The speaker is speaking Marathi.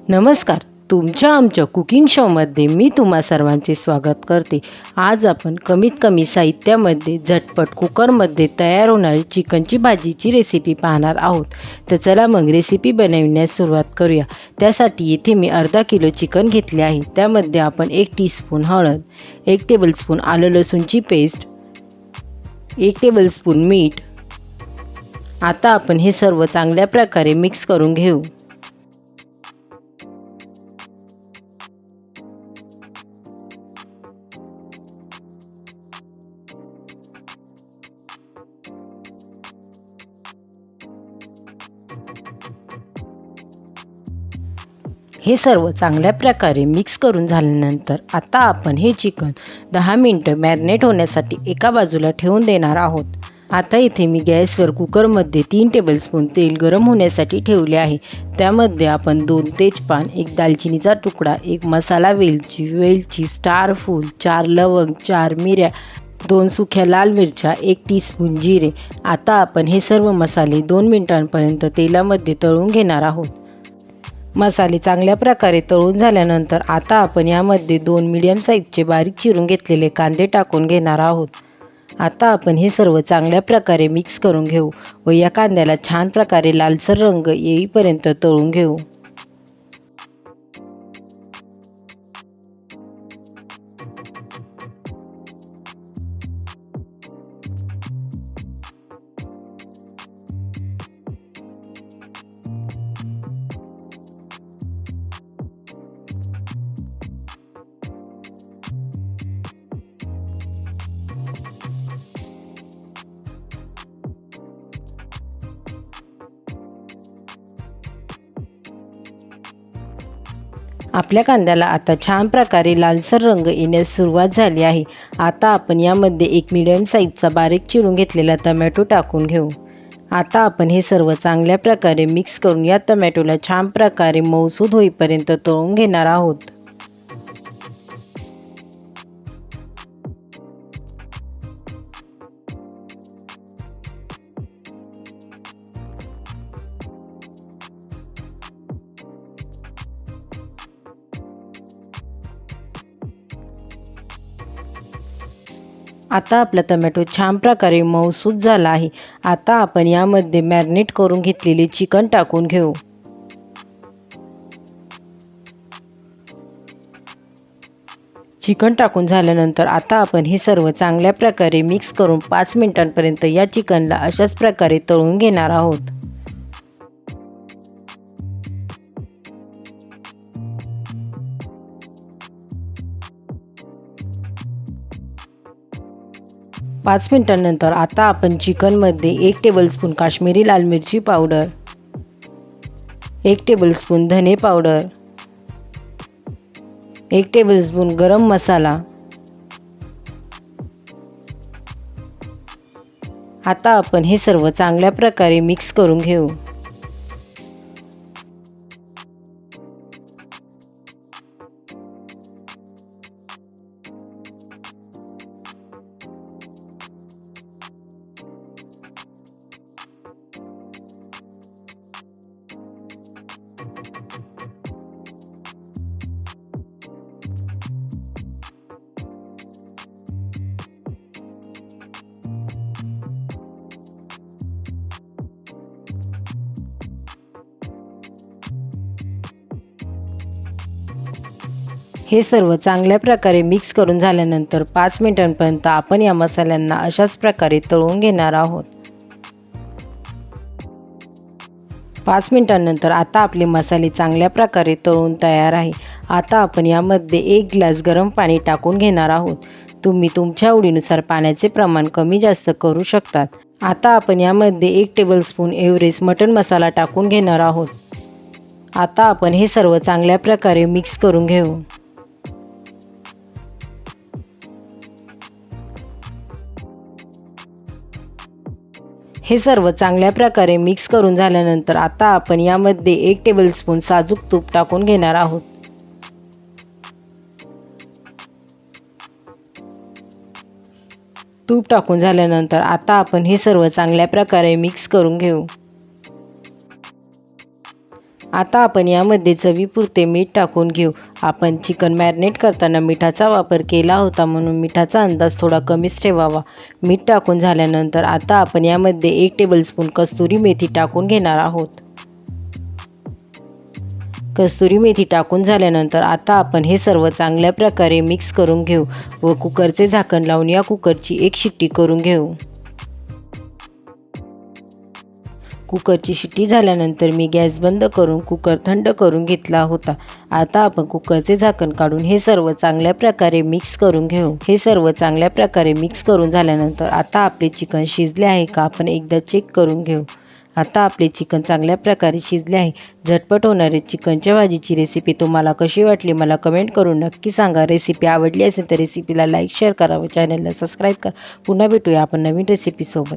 नमस्कार. तुमच्या आमच्या कुकिंग शोमध्ये मी तुम्हा सर्वांचे स्वागत करते. आज आपण कमीत कमी साहित्यामध्ये झटपट कुकरमध्ये तयार होणारी चिकनची भाजीची रेसिपी पाहणार आहोत. तर चला मग रेसिपी बनवण्यास सुरुवात करूया. त्यासाठी येथे मी अर्धा किलो चिकन घेतले आहे. त्यामध्ये आपण 1 टीस्पून हळद, 1 टेबलस्पून आलं लसूणची पेस्ट, 1 टेबलस्पून मीठ. आता आपण हे सर्व चांगल्या प्रकारे मिक्स करून घेऊ. हे सर्व चांगल्या प्रकारे मिक्स करून झाल्यानंतर आता आपण हे चिकन 10 मिनिटं मॅरिनेट होण्यासाठी एका बाजूला ठेवून देणार आहोत. आता इथे मी गॅसवर कुकरमध्ये 3 टेबलस्पून तेल गरम होण्यासाठी ठेवले आहे. त्यामध्ये आपण 2 तेजपान, 1 दालचिनीचा तुकडा, 1 मसाला वेलची, स्टार फूल, 4 लवंग, 4 मिऱ्या, 2 सुक्या लाल मिरच्या, 1 टीस्पून जिरे. आता आपण हे सर्व मसाले 2 मिनिटांपर्यंत तेलामध्ये तळून घेणार आहोत. मसाले चांगल्या प्रकारे तळून झाल्यानंतर आता आपण यामध्ये 2 मीडियम साईजचे बारीक चिरून घेतलेले कांदे टाकून घेणार आहोत. आता आपण हे सर्व चांगल्या प्रकारे मिक्स करून घेऊ व या कांद्याला छान प्रकारे लालसर रंग येईपर्यंत तळून घेऊ. आपल्या कांद्याला आता छान प्रकारे लालसर रंग येण्यास सुरुवात झाली आहे. आता आपण यामध्ये 1 मीडियम साईजचा बारीक चिरून घेतलेला टोमॅटो टाकून घेऊ. आता आपण हे सर्व चांगल्या प्रकारे मिक्स करून या टोमॅटोला छान प्रकारे मऊसूद होईपर्यंत तळून घेणार आहोत. आता आपला टोमॅटो छान प्रकारे मऊसूद झाला आहे. आता आपण यामध्ये मॅरिनेट करून घेतलेले चिकन टाकून घेऊ. चिकन टाकून झाल्यानंतर आता आपण हे सर्व चांगल्या प्रकारे मिक्स करून 5 मिनिटांपर्यंत या चिकनला अशाच प्रकारे तळून घेणार आहोत. पाच मिनिटांनंतर आता आपण चिकनमध्ये 1 टेबलस्पून काश्मीरी लाल मिरची पावडर, 1 टेबलस्पून धने पावडर, 1 टेबलस्पून गरम मसाला. आता आपण हे सर्व चांगल्या प्रकारे मिक्स करून घेऊ. हे सर्व चांगल्या प्रकारे मिक्स करून झाल्यानंतर 5 मिनिटांपर्यंत आपण या मसाल्यांना अशाच प्रकारे तळून घेणार आहोत. 5 मिनिटांनंतर आता आपले मसाले चांगल्या प्रकारे तळून तयार आहे. आता आपण यामध्ये 1 ग्लास गरम पाणी टाकून घेणार आहोत. तुम्ही तुमच्या आवडीनुसार पाण्याचे प्रमाण कमी जास्त करू शकतात. आता आपण यामध्ये 1 टेबलस्पून एव्हरेस्ट मटण मसाला टाकून घेणार आहोत. आता आपण हे सर्व चांगल्या प्रकारे मिक्स करून घेऊ. हे सर्व चांगल्या प्रकारे मिक्स करून झाल्यानंतर आता आपण यामध्ये 1 टेबलस्पून साजूक तूप टाकून घेणार आहोत. तूप टाकून झाल्यानंतर आता आपण हे सर्व चांगल्या प्रकारे मिक्स करून घेऊ. आता आपण यामध्ये चवीपुरते मीठ टाकून घेऊ. आपण चिकन मॅरिनेट करताना मिठाचा वापर केला होता, म्हणून मिठाचा अंदाज थोडा कमीच ठेवावा. मीठ टाकून झाल्यानंतर आता आपण यामध्ये 1 टेबलस्पून कस्तुरी मेथी टाकून घेणार आहोत. कस्तुरी मेथी टाकून झाल्यानंतर आता आपण हे सर्व चांगल्या प्रकारे मिक्स करून घेऊ व कुकरचे झाकण लावून या कुकरची 1 शिट्टी करून घेऊ. कुकरची शिट्टी झाल्यानंतर मी गॅस बंद करून कुकर थंड करून घेतला होता. आता आपण कुकरचे झाकण काढून हे सर्व चांगल्या प्रकारे मिक्स करून घेऊ. हे सर्व चांगल्या प्रकारे मिक्स करून झाल्यानंतर आता आपले चिकन शिजले आहे का आपण एकदा चेक करून घेऊ. आता आपले चिकन चांगल्या प्रकारे शिजले आहे. झटपट होणारी चिकनच्या भाजीची रेसिपी तुम्हाला कशी वाटली मला कमेंट करून नक्की सांगा. रेसिपी आवडली असेल तर रेसिपीला लाईक शेअर करा व चॅनलला सबस्क्राईब करा. पुन्हा भेटूया आपण नवीन रेसिपीसोबत.